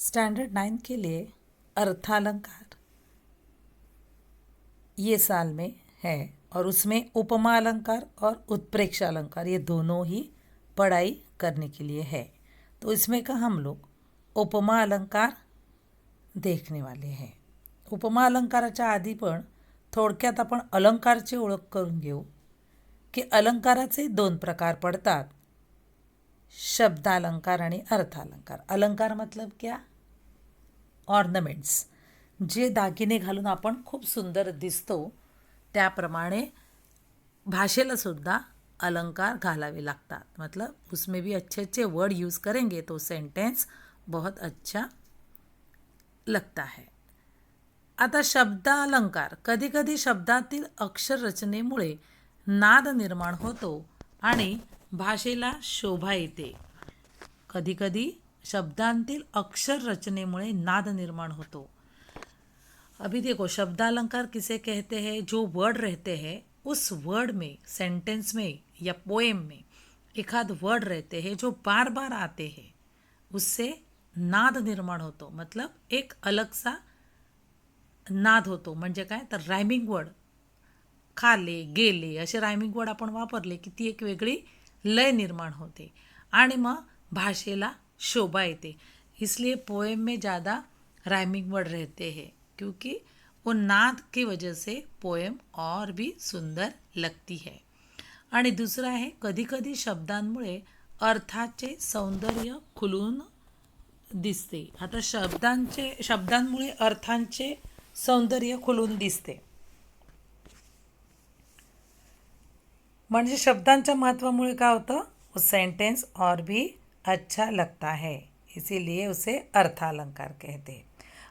Standard 9 के लिए अर्थालंकार ये साल में है और उसमें उपमा अलंकार और उत्प्रेक्षा अलंकार ये दोनों ही पढ़ाई करने के लिए है। तो इसमें का हम लोग उपमा अलंकार देखने वाले हैं। उपमा अलंकाराच्या आधी पण थोडक्यात आपण अलंकारची ओळख करून घेऊ की अलंकाराचे दोन प्रकार पडतात, शब्दालंकार आणि अर्थालंकार। अलंकार मतलब क्या? ऑर्नामेंट्स, जे दागिने घालून आपण खूप सुंदर दिसतो त्याप्रमाणे भाषेला सुद्धा अलंकार घालावे लागतात। मतलब उसमें भी अच्छे अच्छे वर्ड यूज़ करेंगे तो सेंटेंस बहुत अच्छा लगता है। आता शब्दालंकार, कधी कधी शब्दातील अक्षर रचनेमुळे नाद निर्माण होतो आणि भाषेला शोभा येते। कधी कधी शब्दांतील अक्षर रचनेमुळे नाद निर्माण होतो। अभी देखो, शब्दालंकार किसे कहते हैं? जो वर्ड रहते हैं उस वर्ड में, सेंटेंस में या पोएम में एक आध वर्ड रहते हैं जो बार बार आते हैं, उससे नाद निर्माण होतो। मतलब एक अलग सा नाद होतो। म्हणजे काय तर रायमिंग वर्ड, खाले गेले असे रायमिंग वर्ड आपण वापरले की ती एक वेगळी लय निर्माण होते आणि मग भाषेला शोभा येते। इसलिए पोएम में ज़्यादा राइमिंग वर्ड रहते हैं क्योंकि वो नाद की वजह से पोएम और भी सुंदर लगती है। आणि दुसरा आहे, कधी कधी शब्दांमुळे अर्थाचे सौंदर्य खुलून दिसते। आता शब्दांमुळे अर्थांचे सौंदर्य खुलून दिसते म्हणजे शब्दांच्या महत्त्वामुळे काय होतं, वो सेंटेंस और भी अच्छा लगता है, इसीलिए उसे अर्थालंकार कहते हैं।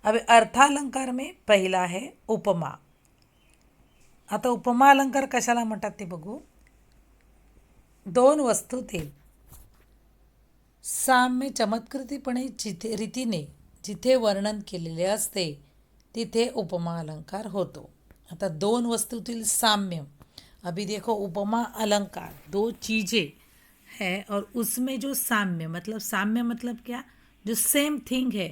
अब अर्थालंकार में पहिला है उपमा। आता उपमा अलंकार कशाला म्हणतात ते बघू। दोन वस्तूतील साम्य चमत्कृतीपणे रीतीने जिथे वर्णन केलेले असते तिथे उपमा अलंकार होतो। आता दोन वस्तूतील साम्य, अभी देखो उपमा अलंकार दो चीज़ें है और उसमें जो साम्य मतलब क्या, जो सेम थिंग है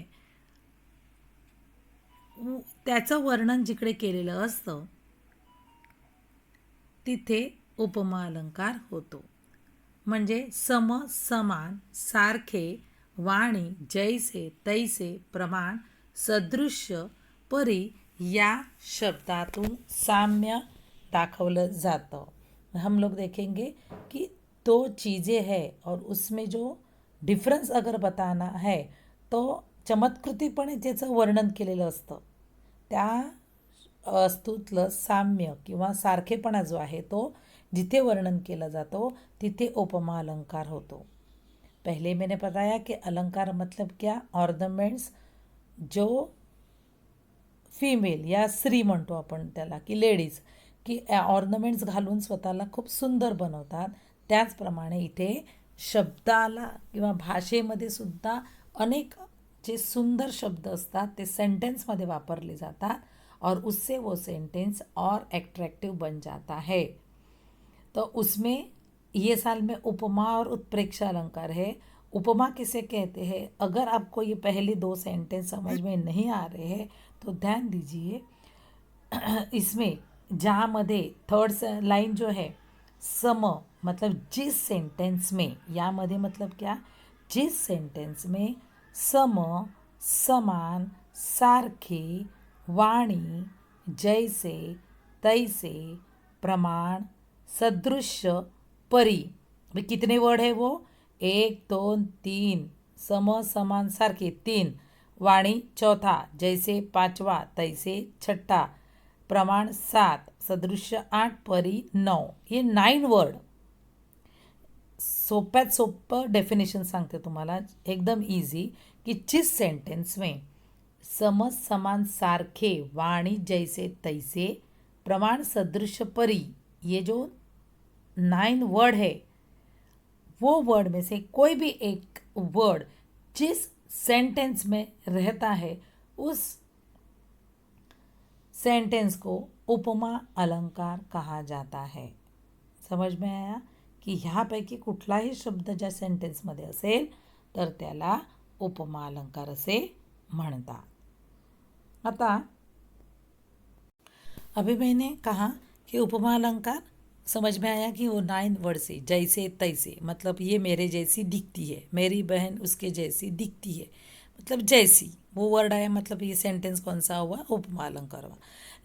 त्याचं वर्णन जिकडे केलेलं असतं तिथे उपमा अलंकार होतो। म्हणजे सम, समान, सारखे, वाणी, जैसे, तैसे, प्रमाण, सदृश्य, परी या शब्दातून साम्य दाखवलं जातं। हम लोग देखेंगे कि दो चीज़ें हैं और उसमें जो डिफरन्स अगर बताना है तो चमत्कृतीपणे ज्याचं वर्णन केलेलं असतं त्या वस्तूतलं साम्य किंवा सारखेपणा जो आहे तो जिथे वर्णन केला जातो तिथे उपमा अलंकार होतो। पहले मैंने बताया कि अलंकार मतलब क्या, ऑर्नामेंट्स जो फीमेल या स्त्री म्हणतो आपण त्याला की लेडीज की ऑर्नामेंट्स घालून स्वतःला खूप सुंदर बनवतात, त्याचप्रमाणे इथे शब्दाला किंवा भाषेमध्ये सुद्धा अनेक जे सुंदर शब्द असतात ते सेंटेंसमध्ये वापरले जातात और उससे वो सेंटेंस और एट्रैक्टिव बन जाता है। तो उसमें ये साल में उपमा और उत्प्रेक्षा अलंकार है। उपमा किसे कहते हैं? अगर आपको ये पहले दो सेंटेंस समझ में नहीं आ रहे हैं तो ध्यान दीजिए, इसमें ज्यामध्ये थर्ड लाइन जो है सम, मतलब जिस सेंटेंस में, यामध्ये मतलब क्या, जिस सेंटेंस में सम, समान, सारखे, वाणी, जैसे, तैसे, प्रमाण, सदृश्य, परी, भी कितने वर्ड है वो, 1 2 3, सम, समान, सारखे 3, वाणी चौथा, जैसे पांचवा, तैसे छठा, प्रमाण 7, सदृश्य 8, परी 9, ये 9 वर्ड। सोप्यात सोपं डेफिनेशन सांगते तुम्हाला एकदम इजी कि जिस सेंटेंस में सम, समान, सारखे, वाणी, जैसे, तैसे, प्रमाण, सदृश, परी, ये जो 9 वर्ड है वो वर्ड में से कोई भी एक वर्ड जिस सेंटेंस में रहता है उस सेंटेंस को उपमा अलंकार कहा जाता है। समझ में आया की ह्यापैकी कुठलाही शब्द ज्या सेंटेन्समध्ये असेल तर त्याला उपमा अलंकार असे म्हणतात। आता अभी मैंने कहा कि उपमा अलंकार समझ में आया कि वो 9 वर्ड से, जैसे तैसे, मतलब ये मेरे जैसी दिखती है, मेरी बहन उसके जैसी दिखती है, मतलब जैसी वो वर्ड आया, मतलब ये सेंटेंस कौन सा हुआ, उपमा अलंकार हुआ।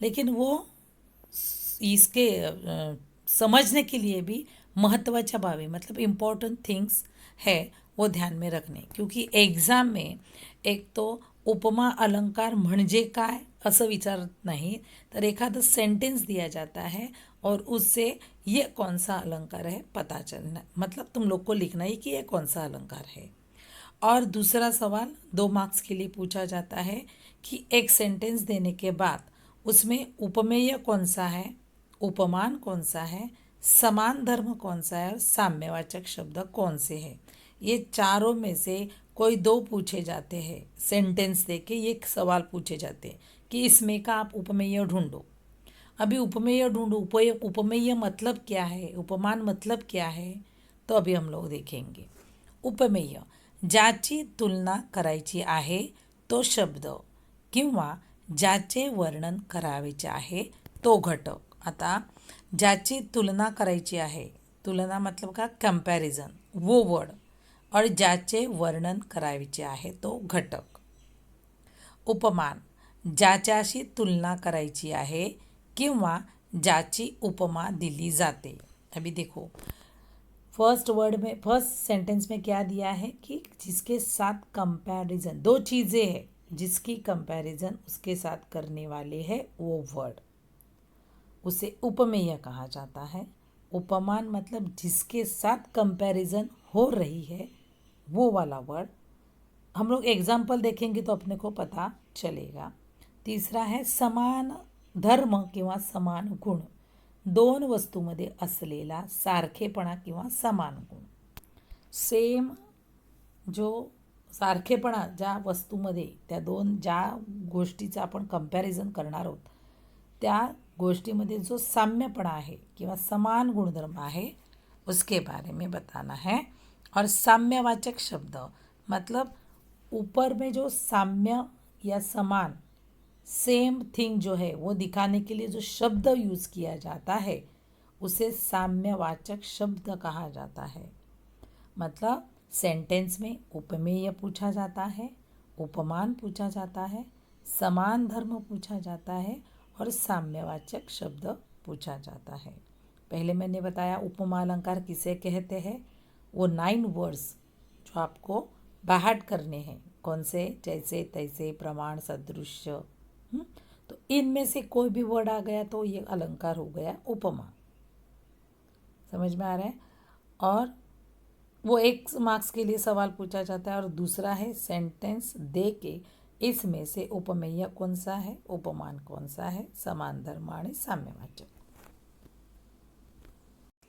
लेकिन वो इसके समझने के लिए भी महत्त्वाच्या बाबी, मतलब इम्पॉर्टंट थिंग्स है वो ध्यान में रखणे, क्योंकि एग्जाम में एक तो उपमा अलंकार म्हणजे काय असं विचारत नाही, तर एखादं सेंटेंस दिया जाता है और उससे ये कौन सा अलंकार है पता चलना, मतलब तुम लोग को लिखना ही कि ये कौन सा अलंकार है। और दूसरा सवाल 2 मार्क्स के लिए पूछा जाता है कि एक सेंटेंस देने के बाद उसमें उपमेय कौन सा है, उपमान कौन सा है, समान धर्म कौन सा है और साम्यवाचक शब्द कौन से हैं। ये चारों में से कोई 2 पूछे जाते हैं, सेंटेंस दे के ये सवाल पूछे जाते हैं कि इसमें का आप उपमेय ढूंढो। अभी उपमेय ढूंढो, उपमेय मतलब क्या है, उपमान मतलब क्या है, तो अभी हम लोग देखेंगे। उपमेय ज्याची तुलना करायची आहे तो शब्द किंवा ज्याचे वर्णन करायचे आहे तो घटक। आता ज्याची तुलना करायची आहे, तुलना मतलब का कंपैरिजन, वो वर्ड, और ज्याचे वर्णन करायचे आहे तो घटक। उपमान ज्याच्याशी तुलना करायची आहे किंवा ज्याची उपमा दिली जाते। अभी देखो फर्स्ट वर्ड में, फर्स्ट सेंटेंस में क्या दिया है कि जिसके साथ कंपैरिजन, 2 चीज़ें हैं जिसकी कंपैरिजन उसके साथ करने वाले है वो वर्ड, उसे उपमेय कहा जाता है। उपमान मतलब जिसके साथ कंपैरिजन हो रही है वो वाला वर्ड। हम लोग एग्जाम्पल देखेंगे तो अपने को पता चलेगा। तीसरा है समान धर्म किंवा समान गुण, 2 वस्तूमध्ये असलेला सारखेपणा किंवा समान गुण। सेम जो सारखेपणा ज्या वस्तूमध्ये, त्या 2 ज्या गोष्टीचं आपण कंपॅरिझन करणार आहोत त्या गोष्टीमध्ये जो साम्यपणा है किंवा समान गुणधर्म है उसके बारे में बताना है। और साम्यवाचक शब्द मतलब ऊपर में जो साम्य या समान, सेम थिंग जो है वो दिखाने के लिए जो शब्द यूज़ किया जाता है उसे साम्यवाचक शब्द कहा जाता है। मतलब सेंटेंस में उपमेय पूछा जाता है, उपमान पूछा जाता है, समान धर्म पूछा जाता है और साम्यवाचक शब्द पूछा जाता है। पहले मैंने बताया उपमा अलंकार किसे कहते हैं, वो 9 वर्ड्स जो आपको बाहट करने हैं, कौन से, जैसे तैसे, प्रमाण, सदृश्य। तो इनमें से कोई भी वर्ड आ गया तो ये अलंकार हो गया उपमा। समझ में आ रहा है। और वो 1 मार्क्स के लिए सवाल पूछा जाता है और दूसरा है सेंटेंस दे के इसमें से उपमेय कौन सा है, उपमान कौन सा है, समान धर्म आणि साम्यवाचक।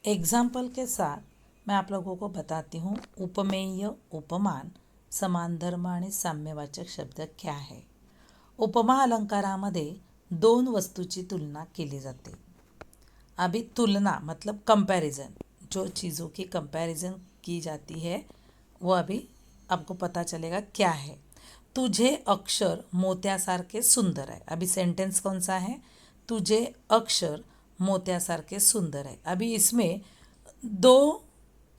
एग्जाम्पल के साथ मैं आप लोगों को बताती हूँ उपमेय, उपमान, समान धर्म आणि साम्यवाचक शब्द क्या है। उपमा अलंकारामध्ये 2 वस्तूची तुलना केली जाते। अभी तुलना मतलब कंपैरिजन, जो चीज़ों की कंपैरिजन की जाती है वो अभी आपको पता चलेगा क्या है। तुझे अक्षर मोत्यासारखे सुंदर है। अभी सेंटेंस कौन सा है, तुझे अक्षर मोत्यासारखे सुंदर है। अभी इसमें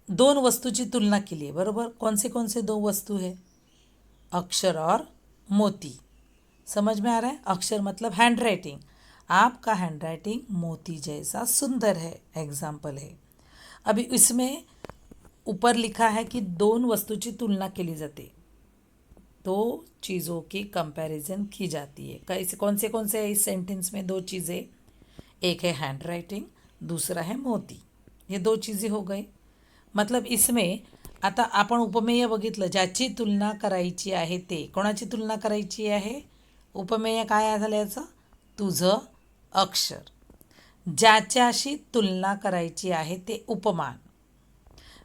दोन वस्तूची तुलना केली आहे, बरोबर। कौन से 2 वस्तू है, अक्षर और मोती। समझ में आ रहा है। अक्षर मतलब हैंड राइटिंग, आपका हैंड राइटिंग मोती जैसा सुंदर है, एग्जाम्पल है। अभी इसमें ऊपर लिखा है कि 2 वस्तूची तुलना केली जाते, 2 चीज़ों की कंपैरिजन की जाती है। कैसे, कौन से है इस सेंटेंस में 2 चीज़ें, एक है हैंड राइटिंग, दूसरा है मोती। ये 2 चीज़ें हो गई। मतलब इसमें आता आपण उपमेय बघितलं, ज्याची तुलना करायची आहे ते, कोणाची तुलना करायची आहे, उपमेय काय झालं याचं, तुझं अक्षर। ज्याच्याशी तुलना करायची आहे ते उपमान।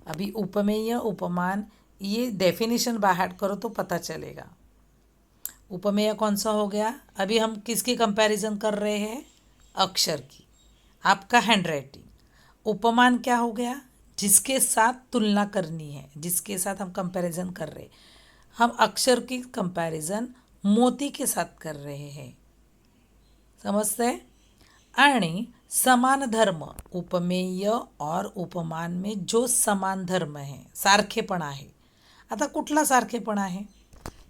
अभी उपमेय, उपमान, ये डेफिनेशन बाहर करो तो पता चलेगा। उपमेय कौन सा हो गया, अभी हम किसकी कंपैरिजन कर रहे हैं, अक्षर की, आपका हैंड राइटिंग। उपमान क्या हो गया, जिसके साथ तुलना करनी है, जिसके साथ हम कंपैरिजन कर रहे हैं, हम अक्षर की कंपैरिजन मोती के साथ कर रहे हैं, समजते हैं। आणि समान धर्म, उपमेय और उपमान में जो समान धर्म है, सारखेपणा आहे. आता कुठला सारखेपणा आहे,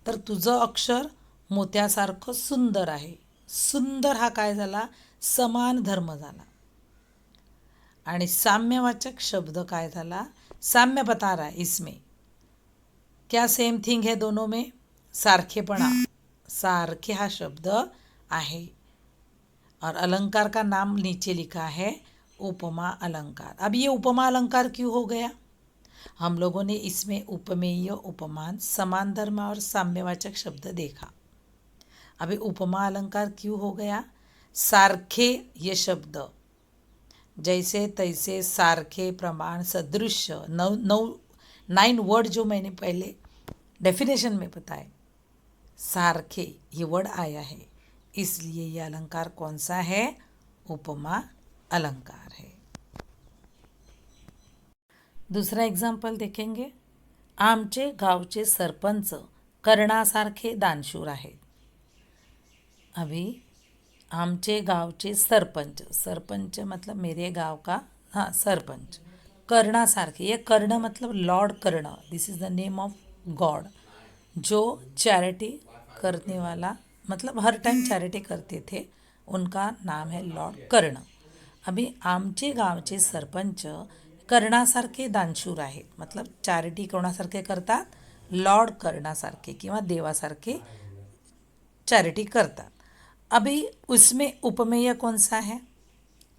तर तुझं अक्षर मोत्यासारखं सुंदर आहे. सुंदर हा काय झाला, समान धर्म झाला. आणि साम्यवाचक शब्द काय झाला, साम्य बता रहा है इसमें. क्या सेम थिंग है दोनों में, सारखेपणा, सारखे हा शब्द आहे. और अलंकार का नाम नीचे लिखा है उपमा अलंकार. अब ये उपमा अलंकार क्यों हो गया, हम लोगों ने इसमें उपमेय, उपमान, समान धर्म और साम्यवाचक शब्द देखा. अभी उपमा अलंकार क्यों हो गया, सारखे ये शब्द, जैसे तैसे, सारखे, प्रमाण, सदृश्य, 9 वर्ड जो मैंने पहले डेफिनेशन में बताए, सारखे ये वर्ड आया है, इसलिए ये अलंकार कौन सा है, उपमा अलंकार है. दूसरा एग्जाम्पल देखेंगे. आमचे गावचे सरपंच कर्णासारखे दानशूर आहेत. अभी आमचे गावचे सरपंच, सरपंच मतलब मेरे गांव का, हाँ सरपंच, कर्णासारखे, ये कर्ण मतलब Lord Karna, this is the name of God, जो चैरिटी करने वाला, मतलब हर टाइम चैरिटी करते थे, उनका नाम है लॉर्ड कर्ण. अभी आमचे गावचे सरपंच कर्णासारखे दानशूर आहेत, मतलब चॅरिटी कोणासारखे करतात, लॉर्ड कर्णासारखे किंवा देवासारखे चॅरिटी करतात. अभी उसमें उपमेय कौन सा है,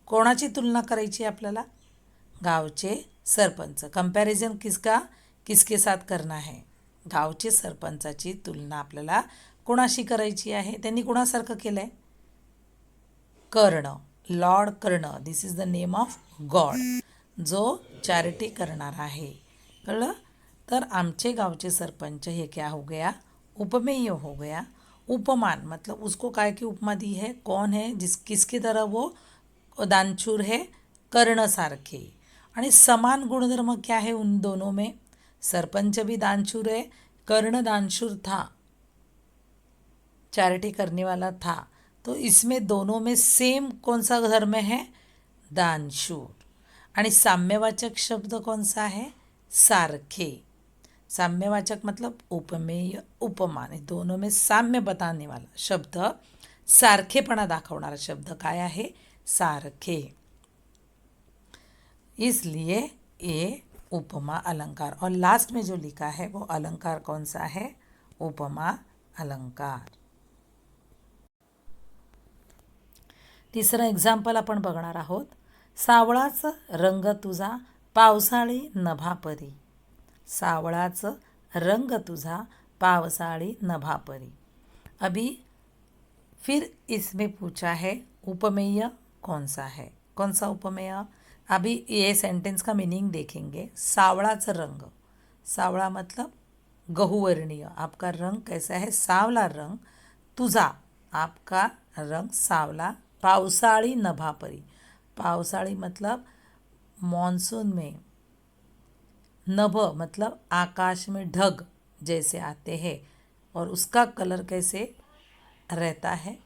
कोणाची तुलना करायची आपल्याला, गावचे सरपंच. कंपॅरिझन किसके साथ करना है, गावचे सरपंचाची तुलना आपल्याला कोणाशी करायची आहे, त्यांनी कोणासारखं केलं आहे, Karna, lord Karna, this is the name of God, जो चॅरिटी करणार आहे. कळलं. तर आमचे गावचे सरपंच ये क्या हो गया, उपमेय हो गया. उपमान मतलब उसको काय की उपमा दी है, कौन है, किसकी तरह वो दानशूर है, कर्ण सारखे. आणि समान गुणधर्म क्या है उन दोनों में, सरपंच भी दानशूर है, कर्ण दानशूर था, चैरिटी करने वाला था, तो इसमें दोनों में सेम कौन सा धर्म है, दानशूर. आणि साम्यवाचक शब्द कौन सा है, सारखे. साम्यवाचक मतलब उपमेय, उपमान, दोनों में साम्य बताने वाला शब्द, सारखेपणा दाखवणारा शब्द काय आहे, सारखे. इसलिए ये उपमा अलंकार. और लास्ट में जो लिखा है वो अलंकार कौन सा है, उपमा अलंकार. तिसरं एक्झाम्पल आपण बघणार आहोत. सावळाच रंग तुझा पावसाळी नभापरी, सावळाच रंग तुझा पावसाळी नभापरी. अभी फिर इसमें पूछा है उपमेय कौन सा है, कौन सा उपमेय. अभी ये सेंटेंस का मीनिंग देखेंगे. सावळाच रंग, सावळा मतलब गहुवर्णीय, आपका रंग कैसा है, सावला रंग, तुझा आपका रंग सावला, पावसाळी नभापरी, पावसाळी मतलब मॉनसून में, नभ मतलब आकाश में ढग जैसे आते हैं और उसका कलर कैसे रहता है,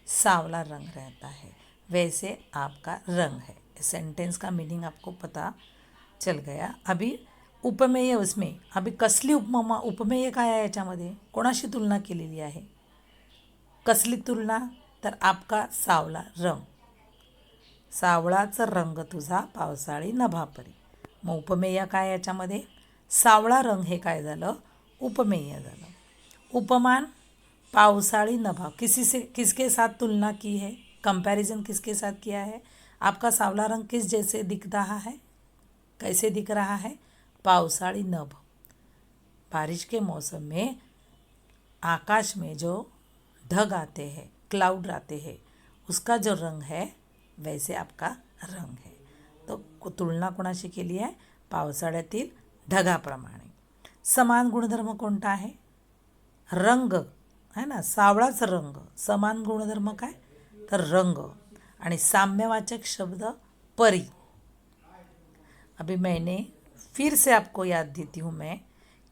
सावला रंग रहता है, वैसे आपका रंग है. सेंटेंस का मीनिंग आपको पता चल गया. अभी उपमेय, उसमें अभी कसली उपमेय काय आहे, याच्यामध्ये कोणाशी तुलना केलेली आहे, कसली तुलना, तर आपका सावला रंग, सावळाचा रंग तुझा पावसाळी नभापरी. मग उपमेय काय याच्यामध्ये, सावळा रंग हे काय झालं, उपमेय झालं. उपमान पावसाळी नभा, किसके साथ तुलना की है, कंपैरिजन किसके साथ किया है, आपका सावला रंग किस जैसे दिख रहा है, कैसे दिख रहा है, पावसाळी नभ, बारिश के मौसम में आकाश में जो ढग आते हैं, क्लाउड आते हैं, उसका जो रंग है वैसे आपका रंग है. तो तुलना कोणाशी केली आहे, पावसाळ्यातील ढगाप्रमाणे. समान गुणधर्म कोणता आहे, रंग है ना, सावळाच रंग, समान गुणधर्म काय, तर रंग. आणि साम्यवाचक शब्द परी. अभी मैंने फिर से आपको याद देती हूँ मैं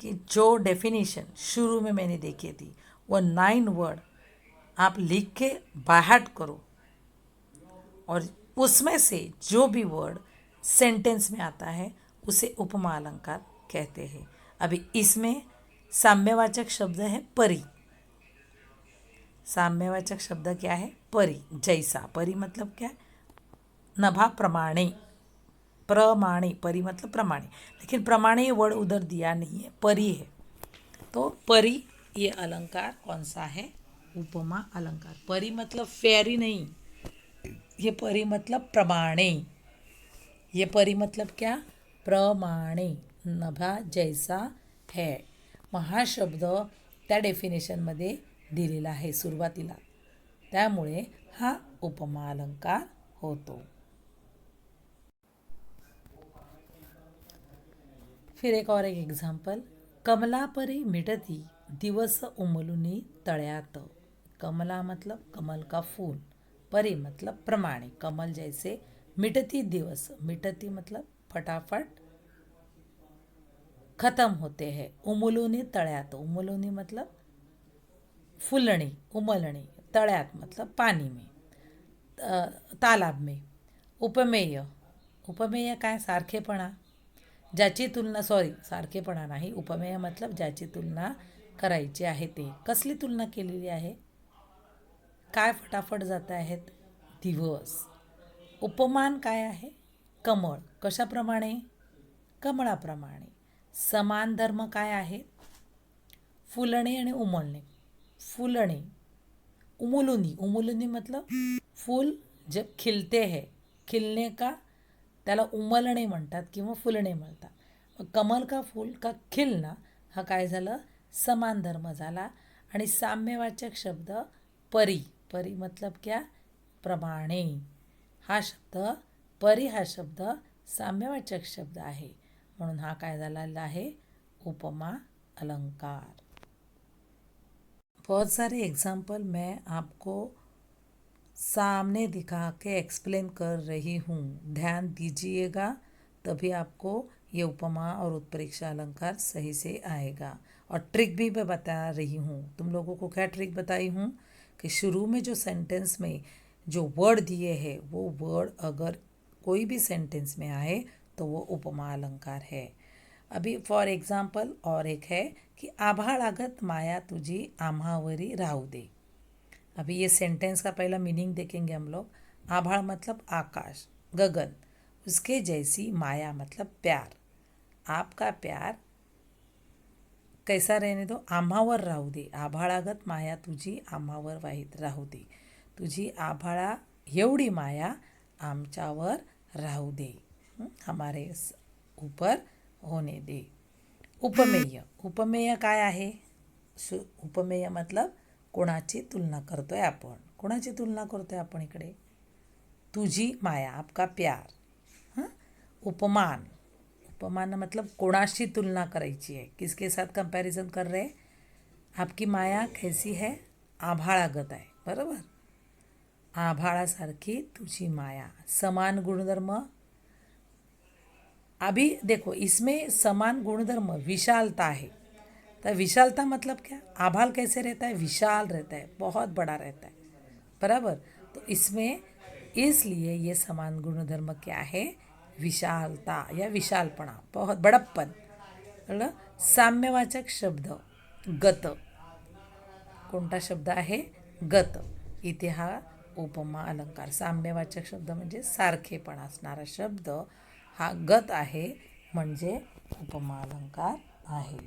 कि जो डेफिनेशन शुरू में मैंने देखी थी वो 9 वर्ड आप लिख के बाहर करो और उसमें से जो भी वर्ड सेंटेंस में आता है उसे उपमा अलंकार कहते हैं। अभी इसमें साम्यवाचक शब्द है परी। साम्यवाचक शब्द क्या है? परी, जैसा। परी मतलब क्या? नभा प्रमाणे। प्रमाणे, परी मतलब प्रमाणे, लेकिन प्रमाणे ये वर्ड उधर दिया नहीं है, परी है। तो परी ये अलंकार कौन सा है? उपमा अलंकार। परी मतलब फेरी नहीं, ये परी मतलब प्रमाणे। ये परी मतलब क्या? प्रमाणे, नभा जैसा है। मग हा शब्द त्या डेफिनेशनमध्ये दिलेला आहे सुरुवातीला, त्यामुळे हा उपमा अलंकार होतो. फिर एक और एक एग्जाम्पल. कमला परी मिटती दिवस उमलुनी तळ्यात. कमला मतलब कमल का फूल, परी मतलब प्रमाणे, कमल जैसे. मिटती दिवस, मिटती मतलब फटाफट खत्म होते हैं. उमलुनी तळ्यात, उमलुनी मतलब फुलणी, उमलणी. तळ्यात मतलब पानी में, तालाब में. उपमेय, उपमेय काय? सारखेपणा, ज्याची तुलना, सॉरी सारखेपणा नाही, उपमेय मतलब ज्याची तुलना करायची आहे ते. कसली तुलना केलेली आहे? काय फटाफट जात आहेत? दिवस. उपमान काय आहे? कमळ. कशाप्रमाणे? कमळाप्रमाणे. समान धर्म काय आहे? फुलणे आणि उमलणे. फुलणे, उमुलुनी, उमुलुनी मतलब फूल जब खिलते हैं, खिलने का त्याला उमलणे म्हणतात किंवा फुलणे म्हणतात. मग कमल का फूल का खिलना हा काय झालं? समान धर्म झाला. आणि साम्यवाचक शब्द परी, परी मतलब क्या? प्रमाणे. हा शब्द परी, हा शब्द साम्यवाचक शब्द आहे, म्हणून हा काय झालेला आहे? उपमा अलंकार. बहुत सारे एग्जाम्पल मैं आपको सामने दिखा के एक्सप्लेन कर रही हूँ, ध्यान दीजिएगा, तभी आपको ये उपमा और उत्प्रेक्षा अलंकार सही से आएगा. और ट्रिक भी मैं बता रही हूँ. तुम लोगों को क्या ट्रिक बताई हूँ कि शुरू में जो सेंटेंस में जो वर्ड दिए हैं वो वर्ड अगर कोई भी सेंटेंस में आए तो वो उपमा अलंकार है. अभी फॉर एग्जाम्पल और एक है कि आभाळागत माया तुझी आम्हावरी राहू दे. अभी ये सेंटेंस का पहला मीनिंग देखेंगे हम लोग. आभाळ मतलब आकाश, गगन, उसके जैसी माया मतलब प्यार. आपका प्यार कैसा रहने दो? आम्हावर राहू दे. आभाळागत माया तुझी आम्हावर वाहित राहू दे. तुझी आभाळा एवढी माया आमच्यावर राहू दे, हमारे ऊपर होने दे. उपमेय, उपमेय काय आहे? उपमेय मतलब कोणाची तुलना करतोय आपण. कोणाची तुलना करतोय आपण इकडे? तुझी माया, आपका प्यार. हां. उपमान, उपमान मतलब कोणाशी तुलना करायची आहे. किसके साथ कंपॅरिझन कर रहे? आपकी माया कैसी है? आभाळागत आहे, बरोबर. आभाळासारखी तुझी माया. समान गुणधर्म. अभी देखो इसमें समान गुणधर्म विशालता है. तो विशालता मतलब क्या? आभाल कैसे रहता है? विशाल रहता है, बहुत बड़ा रहता है, बराबर. तो इसमें इसलिए ये समान गुणधर्म क्या है? विशालता या विशालपणा, बहुत बड़प्पन. कळलं? साम्यवाचक शब्द गत. कोणता शब्द आहे? गत. इथे हा उपमा अलंकार. साम्यवाचक शब्द म्हणजे सारखेपणा असणारा शब्द, हा गत आहे म्हणजे उपमा अलंकार आहे.